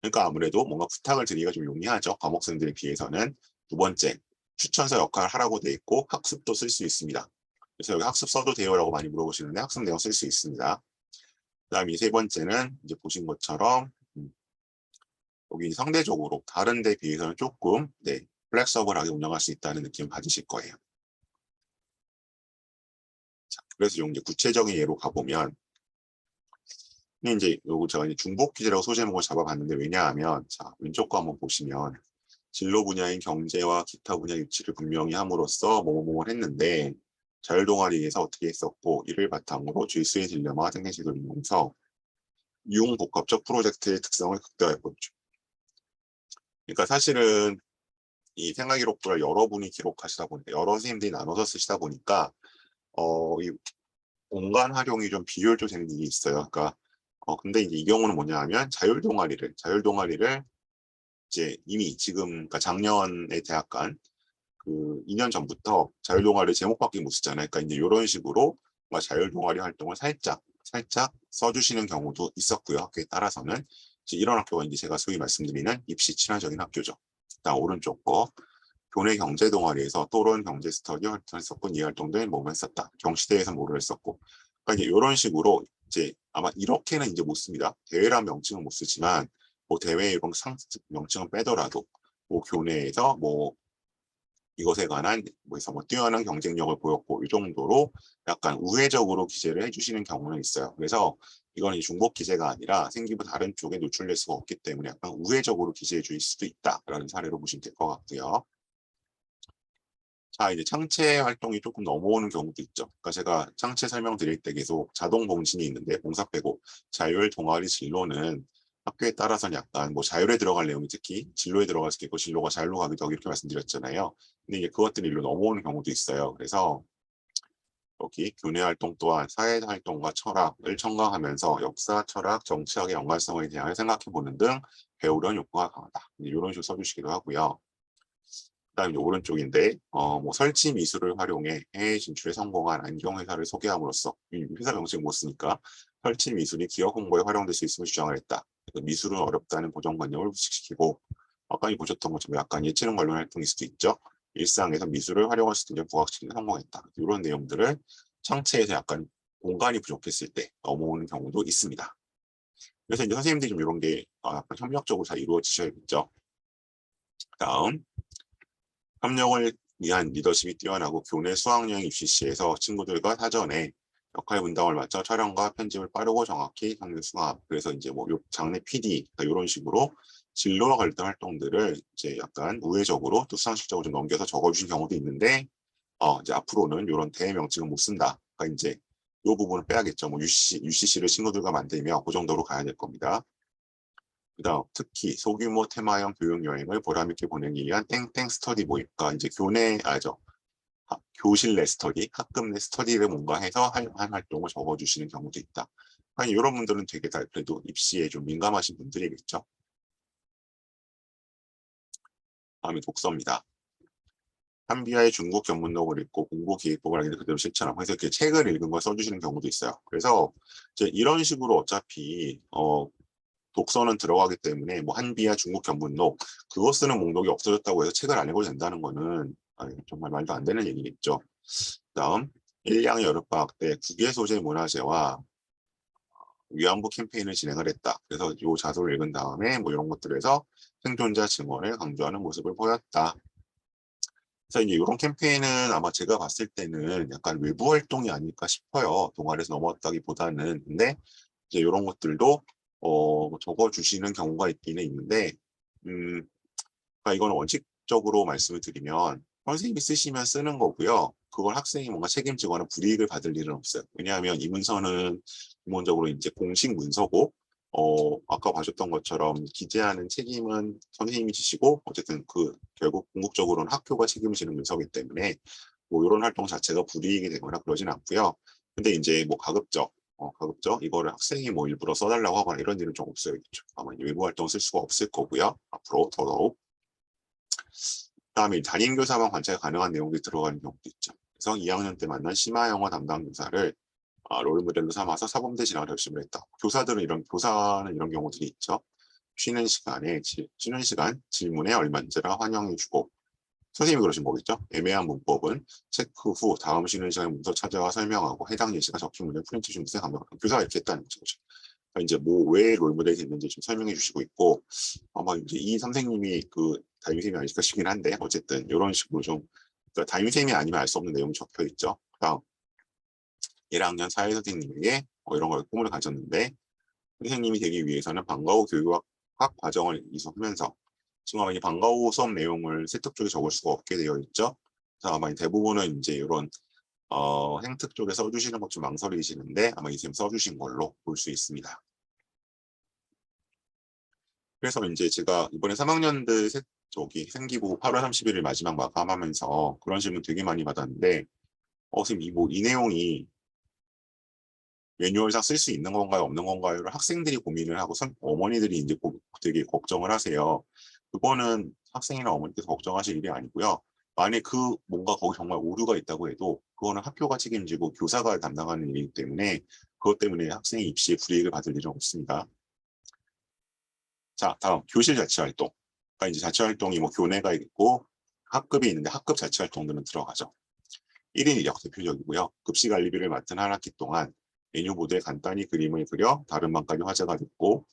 그러니까 아무래도 뭔가 부탁을 드리기가 좀 용이하죠. 과목생들에 비해서는. 두 번째, 추천서 역할을 하라고 돼 있고 학습도 쓸 수 있습니다. 그래서 여기 학습 써도 돼요? 라고 많이 물어보시는데 학습 내용 쓸 수 있습니다. 그 다음에 세 번째는 이제 보신 것처럼 여기 상대적으로 다른 데 비해서는 조금 플렉서블하게 운영할 수 있다는 느낌을 받으실 거예요. 자, 그래서 좀 이제 구체적인 예로 가보면 이제 요거 제가 이제 중복 퀴즈라고 소제목을 잡아봤는데 왜냐하면 자 왼쪽 거 한번 보시면 진로 분야인 경제와 기타 분야 유치를 분명히 함으로써 뭐뭐뭐를 했는데 자율동아리에서 어떻게 했었고 이를 바탕으로 주수의 딜레마와 생생시도를 이용해서 유흥복합적 프로젝트의 특성을 극대화해보죠. 그러니까 사실은 이 생활기록부를 여러분이 기록하시다 보니까 여러 선생님들이 나눠서 쓰시다 보니까 이 공간 활용이 좀 비효율적으로 되는 일이 있어요. 그러니까 근데 이제 이 경우는 뭐냐 하면 자율동아리를 이제 이미 지금 그러니까 작년에 대학 간 그 2년 전부터 자율동아리 제목밖에 못 쓰잖아요. 그러니까 이제 이런 식으로 자율동아리 활동을 살짝 써주시는 경우도 있었고요. 학교에 따라서는 이제 이런 학교가 이제 제가 소위 말씀드리는 입시 친화적인 학교죠. 일단 오른쪽 거 교내 경제 동아리에서 토론 경제 스터디 활동을 했었고 이 활동들 뭐뭐 했었다. 경시대에서 뭐를 했었고. 그러니까 이제 이런 식으로 이제 아마 이렇게는 이제 못 씁니다. 대회란 명칭은 못 쓰지만 뭐 대회 이런 명칭은 빼더라도 뭐 교내에서 뭐 이것에 관한 뭐에서 뭐 뛰어난 경쟁력을 보였고 이 정도로 약간 우회적으로 기재를 해주시는 경우는 있어요. 그래서 이건 중복 기재가 아니라 생기부 다른 쪽에 노출될 수가 없기 때문에 약간 우회적으로 기재해 주실 수도 있다라는 사례로 보시면 될 것 같고요. 자, 이제 창체 활동이 조금 넘어오는 경우도 있죠. 그러니까 제가 창체 설명드릴 때 계속 자동 봉신이 있는데 봉사 빼고 자율 동아리 진로는 학교에 따라서는 약간 뭐 자율에 들어갈 내용이 특히 진로에 들어갈 수도 있고 진로가 자율로 가기도 하고 이렇게 말씀드렸잖아요. 근데 이제 그것들이 일로 넘어오는 경우도 있어요. 그래서 여기 교내 활동 또한 사회 활동과 철학을 첨가하면서 역사, 철학, 정치학의 연관성에 대하여 생각해 보는 등 배우려는 욕구가 강하다. 이런 식으로 써주시기도 하고요. 그다음에 오른쪽인데 뭐 설치 미술을 활용해 해외 진출에 성공한 안경 회사를 소개함으로써 회사 명칭 못 쓰니까 설치 미술이 기업 홍보에 활용될 수 있음을 주장을 했다. 미술은 어렵다는 고정관념을 부식시키고 아까 보셨던 것처럼 약간 예체능 관련 활동일 수도 있죠. 일상에서 미술을 활용할 수 있는 부각시키는 성공했다. 이런 내용들을 창체에서 약간 공간이 부족했을 때 넘어오는 경우도 있습니다. 그래서 이제 선생님들이 좀 이런 게 약간 협력적으로 잘 이루어지셔야겠죠. 다음 협력을 위한 리더십이 뛰어나고 교내 수학여행 입시 시에서 친구들과 사전에 역할 분담을 맞춰 촬영과 편집을 빠르고 정확히 성능 수합. 그래서 이제 뭐 장내 PD 이런 식으로 진로와 관련된 활동들을 이제 약간 우회적으로 또 수상식적으로 좀 넘겨서 적어주신 경우도 있는데 이제 앞으로는 이런 대회 명칭은 못 쓴다. 그러니까 이제 이 부분을 빼야겠죠. 뭐 UCC를 친구들과 만들면 그 정도로 가야 될 겁니다. 그다음 특히 소규모 테마형 교육 여행을 보람있게 보내기 위한 땡땡 스터디 모임. 그러니까 이제 교실 내 스터디, 학급 내 스터디를 뭔가 해서 한 활동을 적어주시는 경우도 있다. 아니 이런 분들은 되게 다 그래도 입시에 좀 민감하신 분들이겠죠. 다음에 독서입니다. 한비아의 중국 견문록을 읽고 공부 기획법을 알게 그대로 실천하고 그래서 이렇게 책을 읽은 걸 써주시는 경우도 있어요. 그래서 이제 이런 식으로 어차피 독서는 들어가기 때문에 뭐 한비야 중국 견문록 그거 쓰는 목록이 없어졌다고 해서 책을 안 읽어도 된다는 거는 정말 말도 안 되는 얘기겠죠. 다음 1량 여름방학 때 국외 소재 문화재와 위안부 캠페인을 진행을 했다. 그래서 이 자소를 읽은 다음에 뭐 이런 것들에서 생존자 증언을 강조하는 모습을 보였다. 그래서 이제 이런 캠페인은 아마 제가 봤을 때는 약간 외부 활동이 아닐까 싶어요. 동아리에서 넘어왔다기보다는. 근데 이제 이런 것들도 적어주시는 경우가 있기는 있는데, 그러니까 이거는 원칙적으로 말씀을 드리면 선생님이 쓰시면 쓰는 거고요. 그걸 학생이 뭔가 책임지거나 불이익을 받을 일은 없어요. 왜냐하면 이 문서는 기본적으로 이제 공식 문서고, 아까 봐줬던 것처럼 기재하는 책임은 선생님이 지시고, 어쨌든 결국 궁극적으로는 학교가 책임을 지는 문서이기 때문에, 뭐 이런 활동 자체가 불이익이 되거나 그러진 않고요. 근데 이제 뭐 가급적 이거를 학생이 뭐 일부러 써달라고 하거나 이런 일은 좀 없어야겠죠. 아마 외부 활동 쓸 수가 없을 거고요. 앞으로 더더욱. 그다음에 담임 교사만 관찰 가능한 내용들이 들어가는 경우도 있죠. 그래서 2학년 때 만난 심화 영어 담당 교사를 롤모델로 삼아서 사범대 진학을 결심을 했다. 교사는 이런 경우들이 있죠. 쉬는 시간 질문에 얼마인지라 환영해주고 선생님이 그러신 거겠죠. 애매한 문법은 체크 후 다음 쉬는 시간에 문서 찾아와 설명하고 해당 예시가 적힌 문제 프린트 준비생 감독 교사가 이렇게 했다는 거죠. 그러니까 이제 뭐 왜 롤모델이 됐는지 좀 설명해 주시고 있고 아마 이제 이 선생님이 담임쌤이 아닐까 싶긴 한데 어쨌든 이런 식으로 좀 그러니까 담임쌤이 아니면 알 수 없는 내용이 적혀 있죠. 그다음 1학년 사회 선생님에게 이런 걸 꿈을 가졌는데 선생님이 되기 위해서는 방과 후 교육학 과정을 이수하면서 지금 아마 이 방과 후 수업 내용을 세특 쪽에 적을 수가 없게 되어 있죠. 그래서 아마 대부분은 이제 이런 행특 쪽에 써주시는 것 좀 망설이시는데 아마 이쌤 써주신 걸로 볼 수 있습니다. 그래서 이제 제가 이번에 3학년들 생기고 8월 31일 마지막 마감하면서 그런 질문 되게 많이 받았는데 선생님 이 내용이 매뉴얼상 쓸 수 있는 건가요, 없는 건가요를 학생들이 고민을 하고 어머니들이 이제 되게 걱정을 하세요. 그거는 학생이나 어머니께서 걱정하실 일이 아니고요. 만약 뭔가 거기 정말 오류가 있다고 해도 그거는 학교가 책임지고 교사가 담당하는 일이기 때문에 그것 때문에 학생이 입시에 불이익을 받을 일은 없습니다. 자, 다음 교실 자치활동. 그러니까 이제 자치활동이 뭐 교내가 있고 학급이 있는데 학급 자치활동들은 들어가죠. 1인 1역 대표적이고요. 급식 관리비를 맡은 한 학기 동안 메뉴보드에 간단히 그림을 그려 다른 반까지 화제가 됐고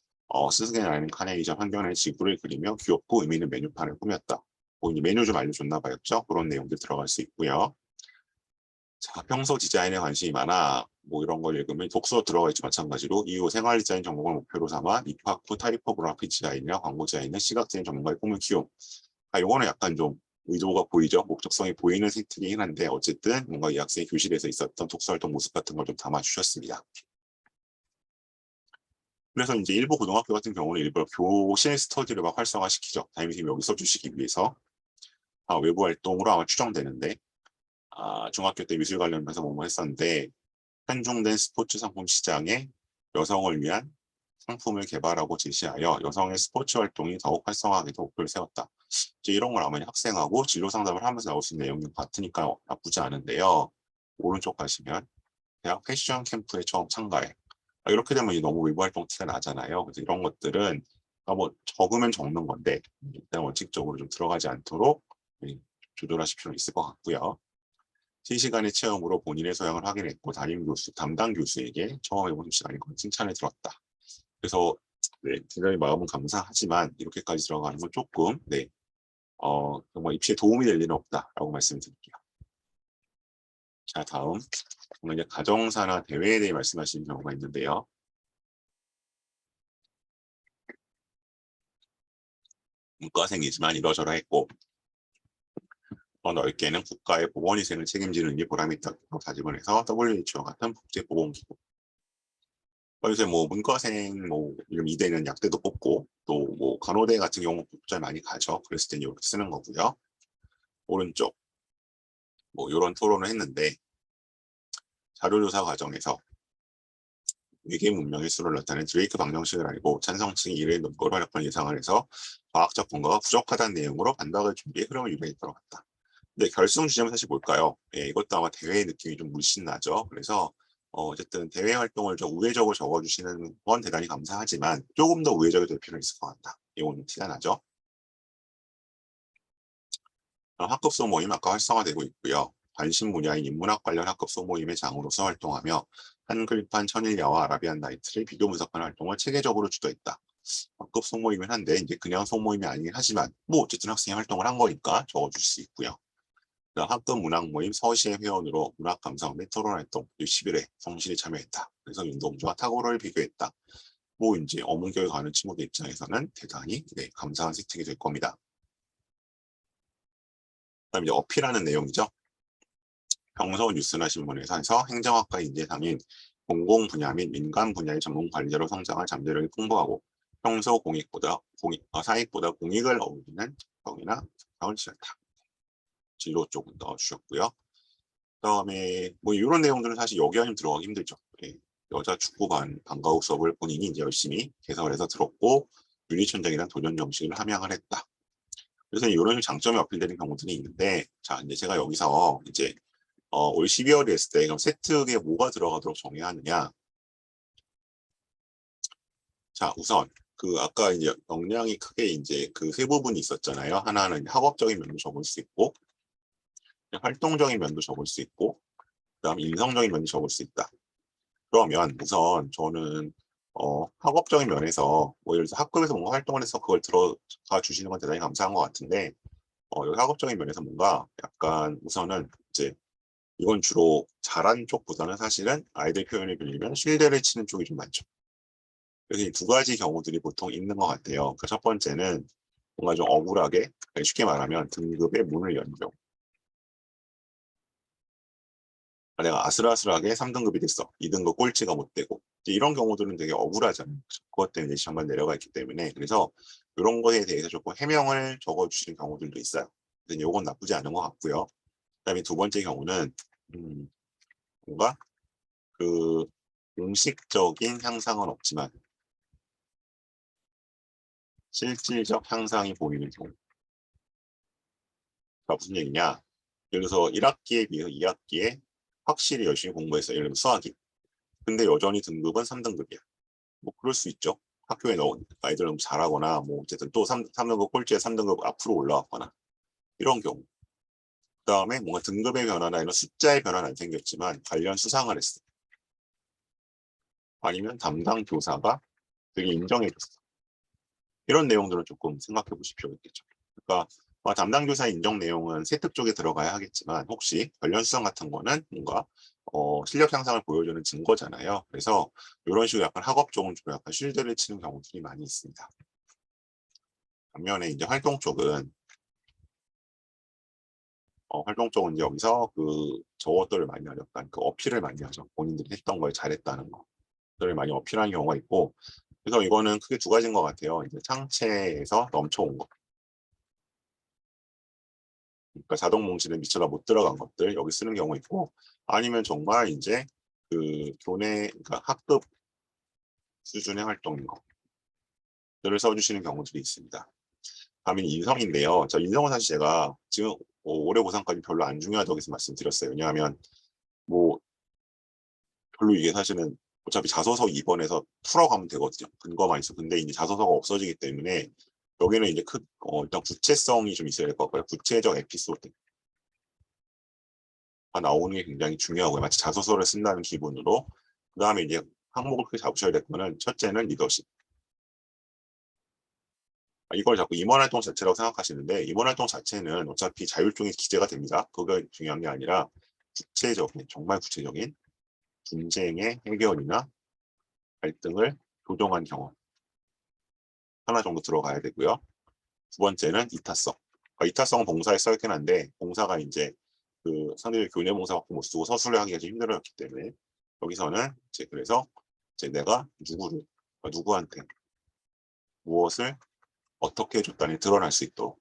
스승의 날에는 카네이션 환경의 지구를 그리며 귀엽고 의미 있는 메뉴판을 꾸몄다. 뭐 메뉴 좀 알려줬나 봐였죠. 그런 내용들 들어갈 수 있고요. 자, 평소 디자인에 관심이 많아 뭐 이런 걸 읽으면 독서 들어가 있지 마찬가지로 이후 생활 디자인 전공을 목표로 삼아 입학 후 타이포그래피 디자인이나 광고 디자인은 시각 디자인 전문가의 꿈을 키움. 요거는 약간 좀 의도가 보이죠. 목적성이 보이는 생트이긴 한데 어쨌든 뭔가 이 학생이 교실에서 있었던 독서활동 모습 같은 걸 좀 담아주셨습니다. 그래서 이제 일부 고등학교 같은 경우는 일부러 교실 스터디를 막 활성화시키죠. 담임선생님이 여기 써주시기 위해서. 외부 활동으로 아마 추정되는데 중학교 때 미술 관련해서 뭐뭐 했었는데 편중된 스포츠 상품 시장에 여성을 위한 상품을 개발하고 제시하여 여성의 스포츠 활동이 더욱 활성화하기도 목표를 세웠다. 이제 이런 걸 아마 학생하고 진로 상담을 하면서 나올 수 있는 내용이 같으니까 나쁘지 않은데요. 오른쪽 가시면 대학 패션 캠프에 처음 참가해. 이렇게 되면 너무 외부 활동 티가 나잖아요. 그래서 이런 것들은 뭐 적으면 적는 건데 일단 원칙적으로 좀 들어가지 않도록 조절하실 필요는 있을 것 같고요. 실시간의 체험으로 본인의 소양을 확인했고 담당 교수에게 처음 해보는 시간인 건 칭찬을 들었다. 그래서 굉장히 마음은 감사하지만 이렇게까지 들어가는 건 조금 정말 입시에 도움이 될 일은 없다라고 말씀드릴게요. 자, 다음 이제 가정사나 대회에 대해 말씀하시는 경우가 있는데요. 문과생이지만 이러저러했고 더 넓게는 국가의 보건위생을 책임지는 게 보람이 있다고 다짐을 해서 WHO와 같은 국제보건기구 요새 뭐 문과생 이런 이대는 약대도 뽑고 또 뭐 간호대 같은 경우 복잘 많이 가죠. 그랬을 땐 이렇게 쓰는 거고요. 오른쪽 이런 토론을 했는데 자료조사 과정에서 외계 문명의 수를 나타낸 드레이크 방정식을 알고 찬성층이 이를 논거로 활약한 예상을 해서 과학적 근거가 부족하다는 내용으로 반박을 준비해 흐름을 유발해 들어갔다. 근데 결승 주제는 사실 뭘까요? 이것도 아마 대회의 느낌이 좀 물씬 나죠. 그래서 어쨌든 대외 활동을 좀 우회적으로 적어주시는 건 대단히 감사하지만 조금 더 우회적이 될 필요는 있을 것 같다. 이건 티가 나죠. 학급 소모임 아까 활성화되고 있고요. 관심 분야인 인문학 관련 학급 소모임의 장으로서 활동하며 한글판 천일야와 아라비안 나이트를 비교 분석하는 활동을 체계적으로 주도했다. 학급 소모임은 한데 이제 그냥 소모임이 아니긴 하지만 뭐 어쨌든 학생이 활동을 한 거니까 적어줄 수 있고요. 학급 문학 모임 서시의 회원으로 문학 감상 및 토론 활동 60일에 성실히 참여했다. 그래서 윤동주와 타고를 비교했다. 뭐 이제 어문교육 가는 친구들 입장에서는 대단히 감사한 혜택이 될 겁니다. 그다음 이제 어필하는 내용이죠. 평소 뉴스나 신문에서 행정학과 인재상인 공공 분야 및 민간 분야의 전문 관리자로 성장할 잠재력이 풍부하고 평소 사익보다 공익을 어우르는 경이나 성장을 지었다. 진로 쪽은 넣어주셨고요. 그다음에 뭐 이런 내용들은 사실 여기 아니면 들어가기 힘들죠. 여자 축구 방과후 수업을 본인이 이제 열심히 개설해서 들었고 윤리천장이란 도전 정신을 함양을 했다. 그래서 이런 장점이 어필되는 경우들이 있는데, 자 이제 제가 여기서 이제 올 12월에 했을 때 그럼 세특에 뭐가 들어가도록 정해야 하느냐. 자 우선 그 아까 이제 역량이 크게 이제 그 세 부분이 있었잖아요. 하나는 학업적인 면도 적을 수 있고 활동적인 면도 적을 수 있고 그다음 인성적인 면도 적을 수 있다. 그러면 우선 저는 학업적인 면에서 뭐 예를 들어서 학급에서 뭔가 활동을 해서 그걸 들어가 주시는 건 대단히 감사한 것 같은데 여기 학업적인 면에서 뭔가 약간 우선은 이제 이건 주로 잘한 쪽보다는 사실은 아이들 표현을 빌리면 실대를 치는 쪽이 좀 많죠. 그래서 이 두 가지 경우들이 보통 있는 것 같아요. 그 첫 번째는 뭔가 좀 억울하게 쉽게 말하면 등급의 문을 연 경우. 내가 아슬아슬하게 3등급이 됐어. 2등급 꼴찌가 못 되고. 이런 경우들은 되게 억울하잖아요. 그것 때문에 시험만 내려가 있기 때문에. 그래서 이런 거에 대해서 조금 해명을 적어주시는 경우들도 있어요. 이건 나쁘지 않은 것 같고요. 그다음에 두 번째 경우는 뭔가 그 공식적인 향상은 없지만 실질적 향상이 보이는 경우. 그러니까 무슨 얘기냐? 예를 들어서 1학기에 비해서 2학기에 확실히 열심히 공부했어요. 예를 들어 수학이. 근데 여전히 등급은 3등급이야. 뭐 그럴 수 있죠. 학교에 넣은 아이들 너무 잘하거나 뭐 어쨌든 또 3등급 꼴찌에 3등급 앞으로 올라왔거나 이런 경우. 그다음에 뭔가 등급의 변화나 이런 숫자의 변화는 안 생겼지만 관련 수상을 했어. 아니면 담당 교사가 되게 인정해줬어. 이런 내용들은 조금 생각해 보실 필요가 있겠죠. 그러니까 담당 교사 인정 내용은 세특 쪽에 들어가야 하겠지만 혹시 관련 수상 같은 거는 뭔가 실력 향상을 보여주는 증거잖아요. 그래서 이런 식으로 약간 학업 쪽은 좀 약간 쉴드를 치는 경우들이 많이 있습니다. 반면에 이제 활동 쪽은 이제 여기서 그 저것들을 많이 하죠. 약간 그 어필을 많이 하죠. 본인들이 했던 걸 잘했다는 거를 많이 어필하는 경우가 있고 그래서 이거는 크게 두 가지인 것 같아요. 이제 창체에서 넘쳐온 거. 그러니까 자동 몽실에 미처 못 들어간 것들 여기 쓰는 경우 있고 아니면 정말 이제 그 교내 그러니까 학급 수준의 활동인 것들을 써주시는 경우들이 있습니다. 다음은 인성인데요. 저 인성은 사실 제가 지금 올해 고3까지 별로 안 중요하다고 해서 말씀드렸어요. 왜냐하면 뭐 별로 이게 사실은 어차피 자소서 2번에서 풀어가면 되거든요. 근거만 있어. 근데 이제 자소서가 없어지기 때문에 여기는 이제 일단 구체성이 좀 있어야 될 것 같고요. 구체적 에피소드가 나오는 게 굉장히 중요하고요. 마치 자소서를 쓴다는 기분으로. 그 다음에 이제 항목을 크게 잡으셔야 될 거는 첫째는 리더십. 이걸 자꾸 임원활동 자체라고 생각하시는데 임원활동 자체는 어차피 자율종이 기재가 됩니다. 그거 중요한 게 아니라 구체적인 정말 구체적인 분쟁의 해결이나 갈등을 조정한 경험 하나 정도 들어가야 되고요. 두 번째는 이타성. 이타성은 봉사에 써있긴 한데 봉사가 이제 그 상대적으로 교내 봉사밖에 못 쓰고 서술을 하기가 좀 힘들었기 때문에 여기서는 이제 그래서 이제 내가 누구한테 무엇을 어떻게 해줬다니 드러날 수 있도록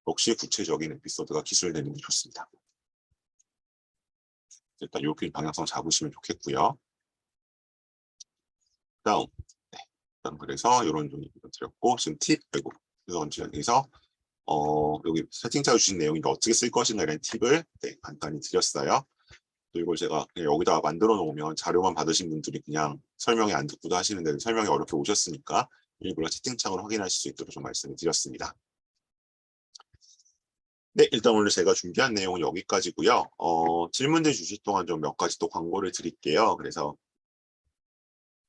역시 구체적인 에피소드가 기술되는 게 좋습니다. 일단 이렇게 방향성 잡으시면 좋겠고요. 다음, 일단 그래서 이런 좀 드렸고 지금 팁 그리고 여기서 여기 채팅창 주신 내용이 어떻게 쓸 것인가라는 팁을 간단히 드렸어요. 또 이걸 제가 그냥 여기다가 만들어 놓으면 자료만 받으신 분들이 그냥 설명이 안 듣고도 하시는데 설명이 어렵게 오셨으니까 일부러 채팅창으로 확인하실 수 있도록 좀 말씀을 드렸습니다. 네, 일단 오늘 제가 준비한 내용은 여기까지고요. 질문들 주실 동안 좀 몇 가지 또 광고를 드릴게요. 그래서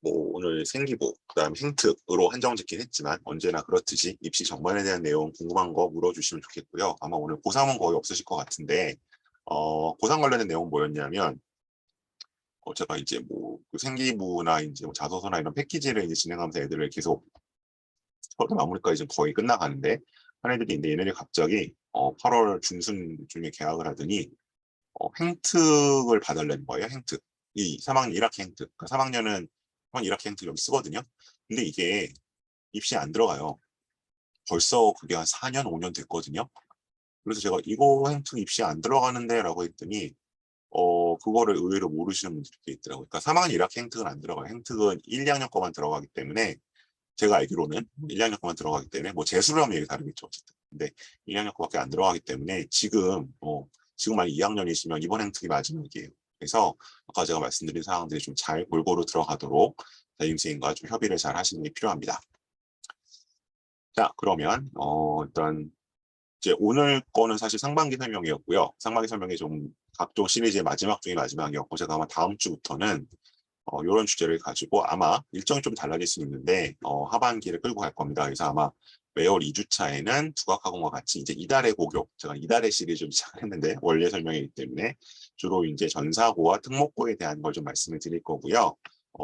뭐 오늘 생기부, 그다음 힌트로 한정 짓긴 했지만 언제나 그렇듯이 입시 전반에 대한 내용 궁금한 거 물어주시면 좋겠고요. 아마 오늘 고3은 거의 없으실 것 같은데 고3 관련된 내용 뭐였냐면 제가 이제 뭐그 생기부나 이제 뭐 자소서나 이런 패키지를 이제 진행하면서 애들을 계속 서류 마무리까지 지금 거의 끝나가는데 한 애들이 있는데 얘네들이 갑자기 8월 중순쯤에 개학을 하더니 행특을 봐달라는 거예요. 행특. 이 3학년 1학기 행특. 그러니까 3학년은 1학기 행특 여기 쓰거든요. 근데 이게 입시에 안 들어가요. 벌써 그게 한 4년, 5년 됐거든요. 그래서 제가 이거 행특 입시에 안 들어가는데 라고 했더니 그거를 의외로 모르시는 분들이 꽤 있더라고요. 그러니까 3학년 1학기 행특은 안 들어가요. 행특은 1, 2학년 거만 들어가기 때문에 제가 알기로는 1, 2학년 거만 들어가기 때문에 뭐 재수를 하면 얘기 다르겠죠. 어쨌든. 근데 1, 2학년 거밖에 안 들어가기 때문에 지금 만약 2학년이시면 이번 행특이 마지막이에요. 그래서 아까 제가 말씀드린 사항들이 좀 잘 골고루 들어가도록 담임선생님과 좀 협의를 잘 하시는 게 필요합니다. 자, 그러면 일단 이제 오늘 거는 사실 상반기 설명이었고요. 상반기 설명이 좀 각종 시리즈의 마지막 중에 마지막이었고 제가 아마 다음 주부터는 이런 주제를 가지고 아마 일정이 좀 달라질 수 있는데 하반기를 끌고 갈 겁니다. 그래서 아마 매월 2주차에는 두각학원과 같이 이제 이달의 고교, 제가 이달의 시리즈를 시작했는데 원래 설명이기 때문에 주로 이제 전사고와 특목고에 대한 걸 좀 말씀을 드릴 거고요.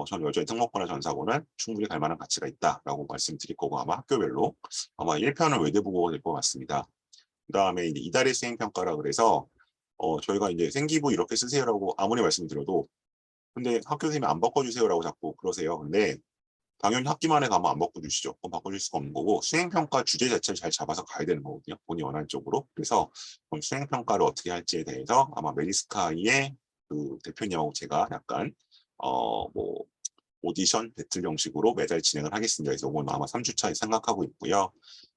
저는 여전히 특목고나 전사고는 충분히 갈 만한 가치가 있다라고 말씀드릴 거고 아마 학교별로 아마 1편은 외대부고가 될 것 같습니다. 그다음에 이제 이달의 수행평가라 그래서 저희가 이제 생기부 이렇게 쓰세요라고 아무리 말씀드려도 근데 학교 선생님이 안 바꿔주세요라고 자꾸 그러세요. 근데 당연히 학기만에 가면 안 바꿔주시죠. 그건 바꿔줄 수가 없는 거고 수행평가 주제 자체를 잘 잡아서 가야 되는 거거든요. 본인이 원하는 쪽으로. 그래서 수행평가를 어떻게 할지에 대해서 아마 메리스카이의 그 대표님하고 제가 약간 뭐 오디션 배틀 형식으로 매달 진행을 하겠습니다. 그래서 이건 아마 3주차에 생각하고 있고요.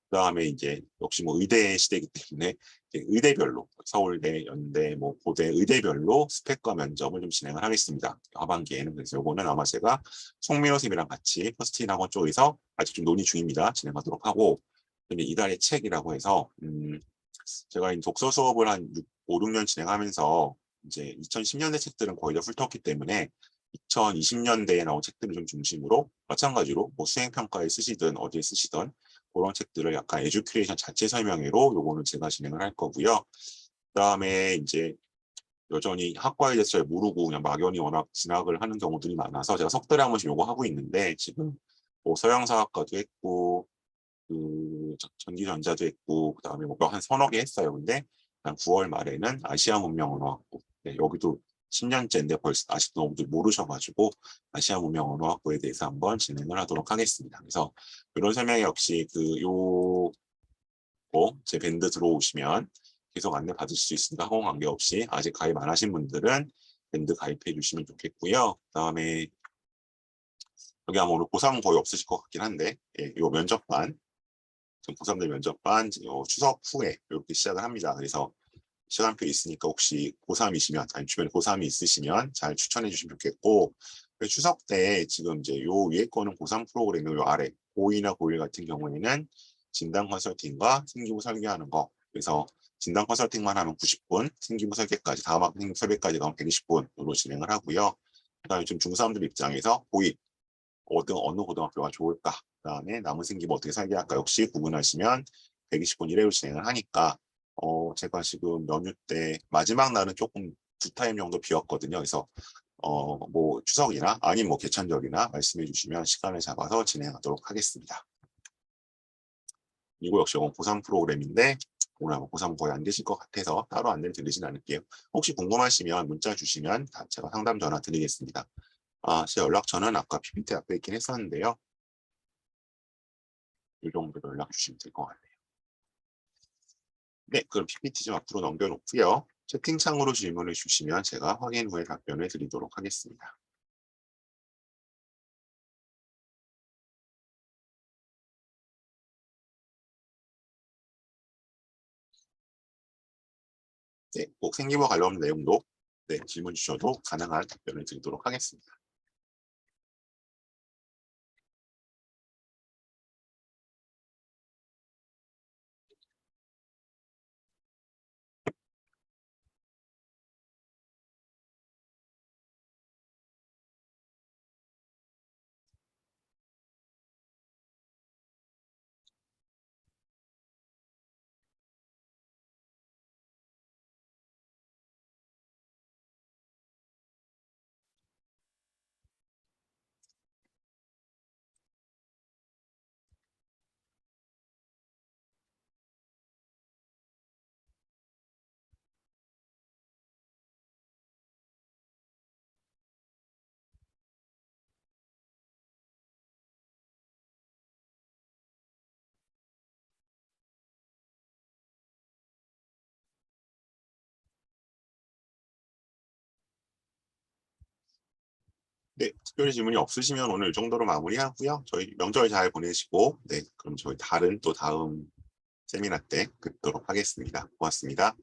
그다음에 이제 역시 뭐 의대 시대이기 때문에 의대별로 서울대, 연대, 뭐 고대 의대별로 스펙과 면접을 좀 진행을 하겠습니다. 하반기에는 그래서 요거는 아마 제가 송민호 선생님이랑 같이 퍼스트인 학원 쪽에서 아직 좀 논의 중입니다. 진행하도록 하고 근데 이달의 책이라고 해서 제가 독서 수업을 한 5, 6년 진행하면서 이제 2010년대 책들은 거의 다 훑었기 때문에 2020년대에 나온 책들을 좀 중심으로 마찬가지로 뭐 수행평가에 쓰시든 어디에 쓰시든 그런 책들을 약간 에듀큐레이션 자체 설명회로 요거는 제가 진행을 할 거고요. 그다음에 이제 여전히 학과에 대해서 잘 모르고 그냥 막연히 워낙 진학을 하는 경우들이 많아서 제가 석 달에 한 번씩 요거 하고 있는데 지금 뭐 서양사학과도 했고 그 전기전자도 했고 그다음에 뭐 한 서너 개 했어요. 근데 한 9월 말에는 아시아 문명언어학부 여기도 10년째인데 벌써 아직도 너무들 모르셔가지고 아시아 문명언어학부에 대해서 한번 진행을 하도록 하겠습니다. 그래서 이런 설명이 역시 제 밴드 들어오시면 계속 안내 받을 수 있으니까 학원 관계없이 아직 가입 안 하신 분들은 밴드 가입해 주시면 좋겠고요. 그다음에 여기 아마 오늘 고3 거의 없으실 것 같긴 한데 요 면접반 고3들 면접반 추석 후에 이렇게 시작을 합니다. 그래서 시간표 있으니까 혹시 고3이시면 아니 주변에 고3이 있으시면 잘 추천해 주시면 좋겠고 추석 때 지금 이제 요 위에 거는 고3 프로그램이 요 아래 고2나 고1 같은 경우에는 진단 컨설팅과 생기부 설계하는 거 그래서 진단 컨설팅만 하면 90분 생기부 설계까지 다음 학생 설계까지 가면 120분으로 진행을 하고요. 그다음에 좀 중3들 입장에서 고2 어느 고등학교가 좋을까 그다음에 남은 생기부 어떻게 설계할까 역시 구분하시면 120분 1회로 진행을 하니까 제가 지금 연휴 때 마지막 날은 조금 두 타임 정도 비었거든요. 그래서 뭐 추석이나 아니면 뭐 개천절이나 말씀해 주시면 시간을 잡아서 진행하도록 하겠습니다. 이거 역시 고3 프로그램인데 오늘 아마 고3 거의 안 되실 것 같아서 따로 안내를 드리진 않을게요. 혹시 궁금하시면 문자 주시면 제가 상담 전화 드리겠습니다. 제 연락처는 아까 PPT 앞에 있긴 했었는데요. 이 정도로 연락 주시면 될 것 같네요. 네, 그럼 PPT 좀 앞으로 넘겨놓고요. 채팅창으로 질문을 주시면 제가 확인 후에 답변을 드리도록 하겠습니다. 네, 꼭 생기부와 관련된 내용도 네, 질문 주셔도 가능한 답변을 드리도록 하겠습니다. 네, 특별히 질문이 없으시면 오늘 이 정도로 마무리하고요. 저희 명절 잘 보내시고, 네, 그럼 저희 다른 또 다음 세미나 때 뵙도록 하겠습니다. 고맙습니다.